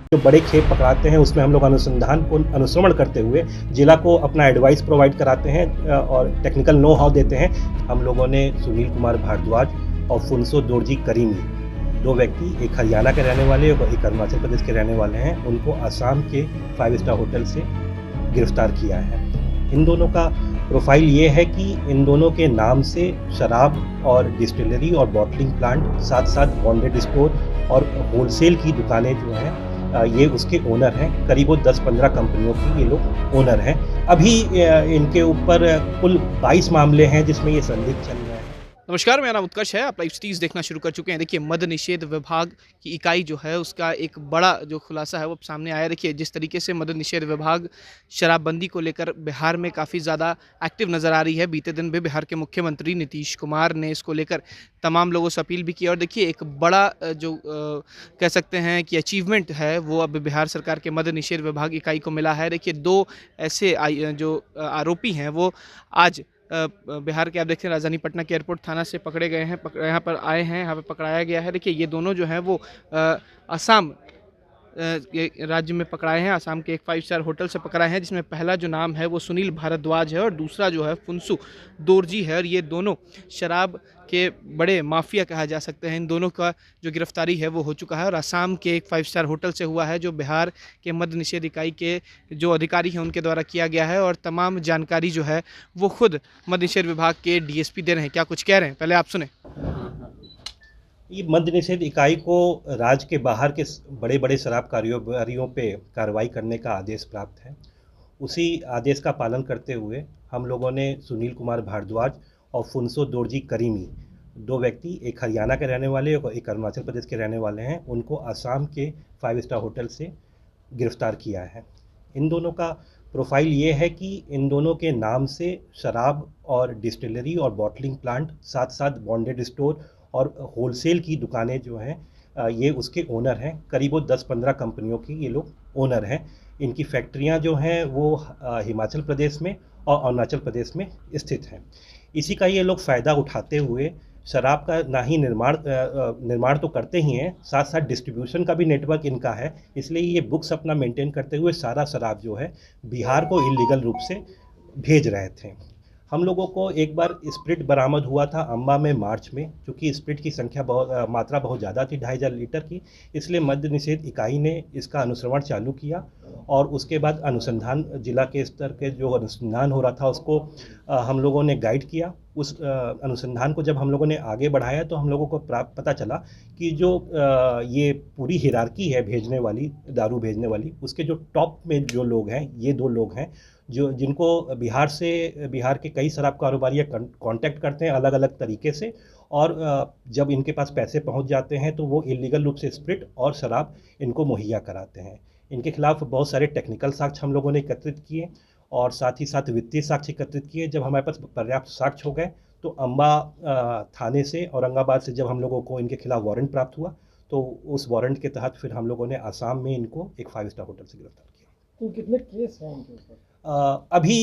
जो बड़े खेप पकड़ाते हैं उसमें हम लोग अनुसंधान को अनुश्रवण करते हुए जिला को अपना एडवाइस प्रोवाइड कराते हैं और टेक्निकल नो हाउ देते हैं। हम लोगों ने सुनील कुमार भारद्वाज और फुनसो दोरजी करीमी, दो व्यक्ति, एक हरियाणा के रहने वाले और एक अरुणाचल प्रदेश के रहने वाले हैं, उनको आसाम के 5 स्टार होटल से गिरफ्तार किया है। इन दोनों का प्रोफाइल ये है कि इन दोनों के नाम से शराब और डिस्टिलरी और बॉटलिंग प्लांट, साथ साथ बॉन्डेड स्टोर और होलसेल की दुकानें जो हैं ये उसके ओनर हैं। करीब 10-15 कंपनियों की ये लोग ओनर हैं। अभी इनके ऊपर कुल 22 मामले हैं जिसमें ये संदिग्ध चल रहे हैं। नमस्कार, मेरा नाम उत्कर्ष है। आप लाइव स्टीज देखना शुरू कर चुके हैं। देखिए, मद्य निषेध विभाग की इकाई जो है उसका एक बड़ा जो खुलासा है वो सामने आया। देखिए, जिस तरीके से मद्य निषेध विभाग शराबबंदी को लेकर बिहार में काफ़ी ज़्यादा एक्टिव नज़र आ रही है। बीते दिन भी बिहार के मुख्यमंत्री नीतीश कुमार ने इसको लेकर तमाम लोगों से अपील भी की। और देखिए, एक बड़ा कह सकते हैं कि अचीवमेंट है वो अब बिहार सरकार के मद्य निषेध विभाग इकाई को मिला है। देखिए, 2 ऐसे जो आरोपी हैं वो आज बिहार के, आप देखते हैं, राजधानी पटना के एयरपोर्ट थाना से पकड़े गए हैं, यहाँ पर आए हैं, यहाँ पे पकड़ाया गया है। देखिए, ये दोनों जो हैं वो असम ये राज्य में पकड़ाए हैं। असम के एक 5 स्टार होटल से पकड़ाए हैं, जिसमें पहला जो नाम है वो सुनील भारद्वाज है और दूसरा जो है फुनसु दोरजी है। और ये दोनों शराब के बड़े माफिया कहा जा सकते हैं। इन दोनों का जो गिरफ्तारी है वो हो चुका है और असम के एक 5 स्टार होटल से हुआ है, जो बिहार के मद्य निषेध इकाई के जो अधिकारी हैं उनके द्वारा किया गया है। और तमाम जानकारी जो है वो खुद मद्य निषेध विभाग के डीएसपी दे रहे हैं। क्या कुछ कह रहे हैं, पहले आप सुने। ये मद्य निषेध इकाई को राज्य के बाहर के बड़े बड़े शराब कारोबारियों पे कार्रवाई करने का आदेश प्राप्त है। उसी आदेश का पालन करते हुए हम लोगों ने सुनील कुमार भारद्वाज और फुनसो दोरजी करीमी, दो व्यक्ति, एक हरियाणा के रहने वाले और एक अरुणाचल प्रदेश के रहने वाले हैं, उनको आसाम के 5 स्टार होटल से गिरफ्तार किया है। इन दोनों का प्रोफाइल ये है कि इन दोनों के नाम से शराब और डिस्टिलरी और बॉटलिंग प्लांट, साथ साथ बॉन्डेड स्टोर और होलसेल की दुकानें जो हैं ये उसके ओनर हैं। करीब 10-15 कंपनियों की ये लोग ओनर हैं। इनकी फैक्ट्रियां जो हैं वो हिमाचल प्रदेश में और अरुणाचल प्रदेश में स्थित हैं। इसी का ये लोग फ़ायदा उठाते हुए शराब का ना ही निर्माण तो करते ही हैं, साथ साथ डिस्ट्रीब्यूशन का भी नेटवर्क इनका है। इसलिए ये बुक्स अपना मेंटेन करते हुए सारा शराब जो है बिहार को इलीगल रूप से भेज रहे थे। हम लोगों को एक बार स्प्रिट बरामद हुआ था अम्बा में मार्च में, क्योंकि स्प्रिट की मात्रा बहुत ज़्यादा थी, 2,500 लीटर की। इसलिए मद्य निषेध इकाई ने इसका अनुश्रवण चालू किया और उसके बाद अनुसंधान, जिला के स्तर के जो अनुसंधान हो रहा था उसको हम लोगों ने गाइड किया। उस अनुसंधान को जब हम लोगों ने आगे बढ़ाया तो हम लोगों को पता चला कि जो ये पूरी हिरार्की है भेजने वाली, दारू भेजने वाली, उसके जो टॉप में जो लोग हैं, ये 2 लोग हैं जिनको बिहार के कई शराब कारोबारी कांटेक्ट करते हैं अलग अलग तरीके से। और जब इनके पास पैसे पहुंच जाते हैं तो वो इलीगल रूप से स्प्रिट और शराब इनको मुहैया कराते हैं। इनके खिलाफ बहुत सारे टेक्निकल साक्ष्य हम लोगों ने एकत्रित किए और साथ ही साथ वित्तीय साक्ष्य एकत्रित किए। जब हमारे पास पर्याप्त साक्ष्य हो गए तो अम्बा थाने से, औरंगाबाद से जब हम लोगों को इनके खिलाफ वारंट प्राप्त हुआ तो उस वारंट के तहत फिर हम लोगों ने आसाम में इनको एक 5 स्टार होटल से गिरफ्तार किया। तो कितने केस हैं इनके ऊपर? अभी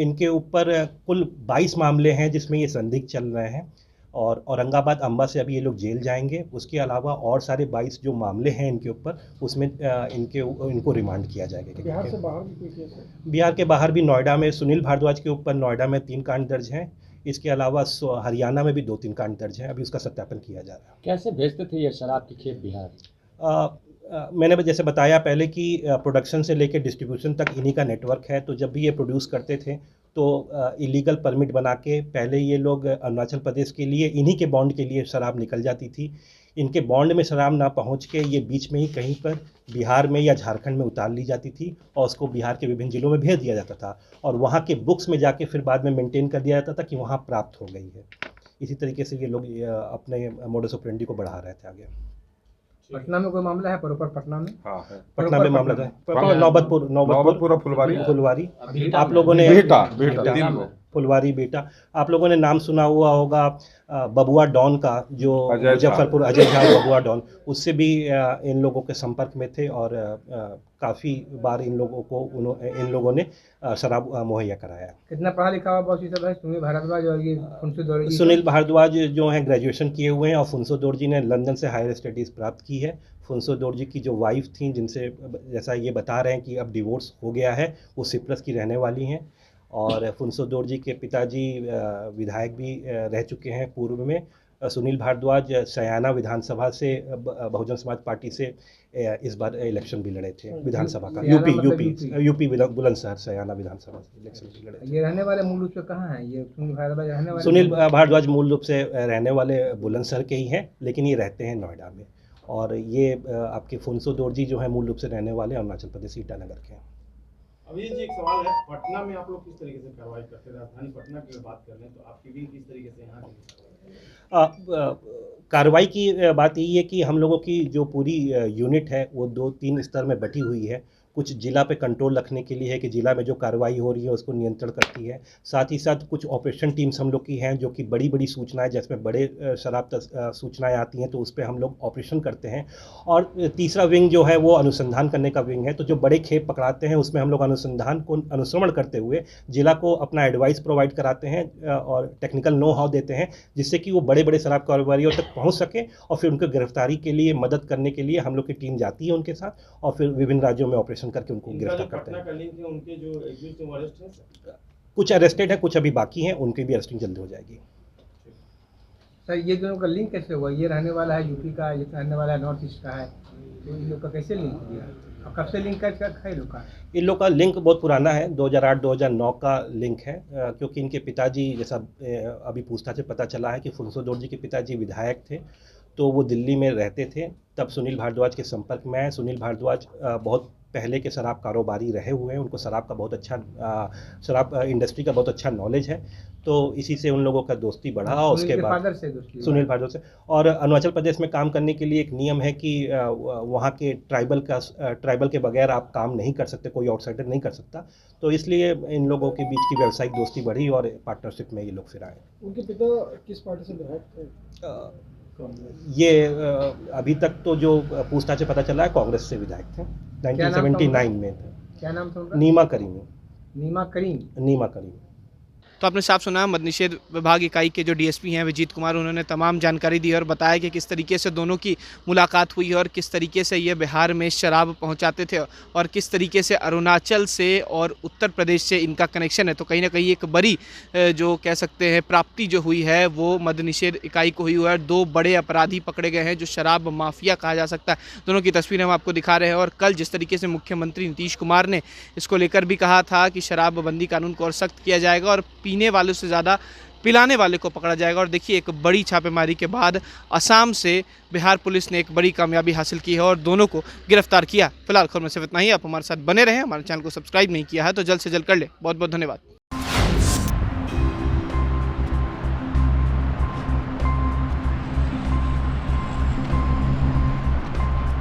इनके ऊपर कुल 22 मामले हैं जिसमें ये संदिग्ध चल रहे हैं और औरंगाबाद, अम्बा से अभी ये लोग जेल जाएंगे। उसके अलावा और सारे 22 जो मामले हैं इनके ऊपर, उसमें इनको रिमांड किया जाएगा। बिहार से बाहर भी कोई केस है? बिहार के बाहर भी नोएडा में सुनील भारद्वाज के ऊपर नोएडा में 3 कांड दर्ज हैं। इसके अलावा हरियाणा में भी 2-3 कांड दर्ज हैं। अभी उसका सत्यापन किया जा रहा है। कैसे भेजते थे ये शराब की खेप बिहार? मैंने जैसे बताया पहले कि प्रोडक्शन से लेकर डिस्ट्रीब्यूशन तक इन्हीं का नेटवर्क है। तो जब भी ये प्रोड्यूस करते थे तो इलीगल परमिट बना के पहले ये लोग अरुणाचल प्रदेश के लिए, इन्हीं के बॉन्ड के लिए शराब निकल जाती थी। इनके बॉन्ड में शराब ना पहुंच के ये बीच में ही कहीं पर बिहार में या झारखंड में उतार ली जाती थी और उसको बिहार के विभिन्न जिलों में भेज दिया जाता था और वहाँ के बुक्स में जाके फिर बाद में मेंटेन कर दिया जाता था कि वहाँ प्राप्त हो गई है। इसी तरीके से ये लोग अपने मोडस ऑपरेंडी को बढ़ा रहे थे आगे। पटना में कोई मामला है? प्रॉपर पटना में? हाँ है। पटना में मामला है। नौबतपुर, फुलवारी। आप लोगों ने बेटा फुलवारी बेटा। आप लोगों ने नाम सुना हुआ होगा बबुआ डॉन का, जो मुजफ्फरपुर अजय झा बबुआ डॉन, उससे भी इन लोगों के संपर्क में थे और काफ़ी बार इन लोगों ने शराब मुहैया कराया। कितना पढ़ा लिखा हुआ बॉस ये सब है? सुनील भारद्वाज और ये फुनसुक दौड़गी। सुनील भारद्वाज जो हैं ग्रेजुएशन किए हुए हैं और फुनसुक दौड़जी ने लंदन से हायर स्टडीज़ प्राप्त की है। फुनसुक दौड़जी की जो वाइफ थी, जिनसे जैसा ये बता रहे हैं कि अब डिवोर्स हो गया है, वो सिप्रस की रहने वाली हैं। और फुनसुक दौड़जी के पिताजी विधायक भी रह चुके हैं पूर्व में। सुनील भारद्वाज सयाना विधानसभा से बहुजन समाज पार्टी से इस बार इलेक्शन भी लड़े थे विधानसभा का। यूपी बुलंदशहर सयाना विधानसभा से इलेक्शन भी लड़े थे। ये रहने वाले मूल रूप से कहाँ हैं? ये सुनील भारद्वाज रहने वाले? सुनील भारद्वाज मूल रूप से रहने वाले बुलंदशहर के ही हैं, लेकिन ये रहते हैं नोएडा में। और ये आपके फुनसुक दौड़जी जो है मूल रूप से रहने वाले अरुणाचल प्रदेश ईटानगर के हैं। अभी जी एक सवाल है, पटना में आप लोग किस तरीके से कार्रवाई करते हैं? राजधानी पटना की बात कर लें तो आपकी भी किस तरीके से यहाँ कार्रवाई की बात यही है कि हम लोगों की जो पूरी यूनिट है वो 2-3 स्तर में बटी हुई है। कुछ जिला पे कंट्रोल रखने के लिए है कि जिला में जो कार्रवाई हो रही है उसको नियंत्रण करती है। साथ ही साथ कुछ ऑपरेशन टीम्स हम लोग की हैं जो कि बड़ी बड़ी सूचनाएं, जिसमें बड़े शराब सूचनाएं आती हैं तो उस पर हम लोग ऑपरेशन करते हैं। और तीसरा विंग जो है वो अनुसंधान करने का विंग है। तो जो बड़े खेप पकड़ाते हैं उसमें हम लोग अनुसंधान को अनुश्रवण करते हुए जिला को अपना एडवाइस प्रोवाइड कराते हैं और टेक्निकल नो हाउ देते हैं, जिससे कि वो बड़े बड़े शराब कारोबारियों तक पहुँच सके और फिर उनको गिरफ्तारी के लिए मदद करने के लिए हम लोग की टीम जाती है उनके साथ और फिर विभिन्न राज्यों में ऑपरेशन करके उनको गिरफ्तार करते हैं। उनके जो एग्जिस्ट हैं अरेस्ट हैं? कुछ अरेस्टेड है, कुछ अभी बाकी हैं, उनकी भी अरेस्टिंग जल्दी हो जाएगी। सर ये दोनों का लिंक कैसे हुआ? ये रहने वाला है यूपी का, ये रहने वाला है नॉर्थ ईस्ट का है, तो इन लोग का कैसे लिंक हुआ? और कब से लिंक है लोग का? इन लोग का लिंक बहुत पुराना है, 2008-2009 का लिंक है। क्योंकि इनके पिताजी, जैसा अभी पूछताछ से पता चला है कि फुनसुक दौड़जी के पिताजी विधायक थे, तो वो दिल्ली में रहते थे, तब सुनील भारद्वाज के संपर्क में आए। सुनील भारद्वाज बहुत पहले के शराब कारोबारी रहे हुए हैं, उनको शराब का बहुत अच्छा शराब इंडस्ट्री का बहुत अच्छा नॉलेज है, तो इसी से उन लोगों का दोस्ती बढ़ा। और उसके बाद सुनील भारद्वाज से, और अरुणाचल प्रदेश में काम करने के लिए एक नियम है कि वहाँ के ट्राइबल के बगैर आप काम नहीं कर सकते, कोई आउटसाइडर नहीं कर सकता। तो इसलिए इन लोगों के बीच की व्यावसायिक दोस्ती बढ़ी और पार्टनरशिप में ये लोग फिर आए। उनके पिता किस पार्टी से विधायक थे? ये अभी तक तो जो पूछताछ से पता चला है कांग्रेस से विधायक थे, 1979 में थे। क्या नाम था उनका? नीमा करीम। नीमा करीम। तो आपने साफ सुना, मद्य निषेध विभाग इकाई के जो डीएसपी हैं विजीत कुमार, उन्होंने तमाम जानकारी दी और बताया कि किस तरीके से दोनों की मुलाकात हुई और किस तरीके से ये बिहार में शराब पहुंचाते थे और किस तरीके से अरुणाचल से और उत्तर प्रदेश से इनका कनेक्शन है। तो कहीं ना कहीं एक बड़ी जो कह सकते हैं प्राप्ति जो हुई है वो मद्य निषेध इकाई को हुई है। 2 बड़े अपराधी पकड़े गए हैं जो शराब माफिया कहा जा सकता है। दोनों की तस्वीरें हम आपको दिखा रहे हैं। और कल जिस तरीके से मुख्यमंत्री नीतीश कुमार ने इसको लेकर भी कहा था कि शराबबंदी कानून को और सख्त किया जाएगा और पीने वालों से ज़्यादा पिलाने वाले को पकड़ा जाएगा। और देखिए, एक बड़ी छापेमारी के बाद असम से बिहार पुलिस ने एक बड़ी कामयाबी हासिल की है और दोनों को गिरफ्तार किया। फिलहाल खबर में सिर्फ इतना ही। आप हमारे साथ बने रहें। हमारे चैनल को सब्सक्राइब नहीं किया है तो जल्द से जल्द कर ले। बहुत बहुत धन्यवाद।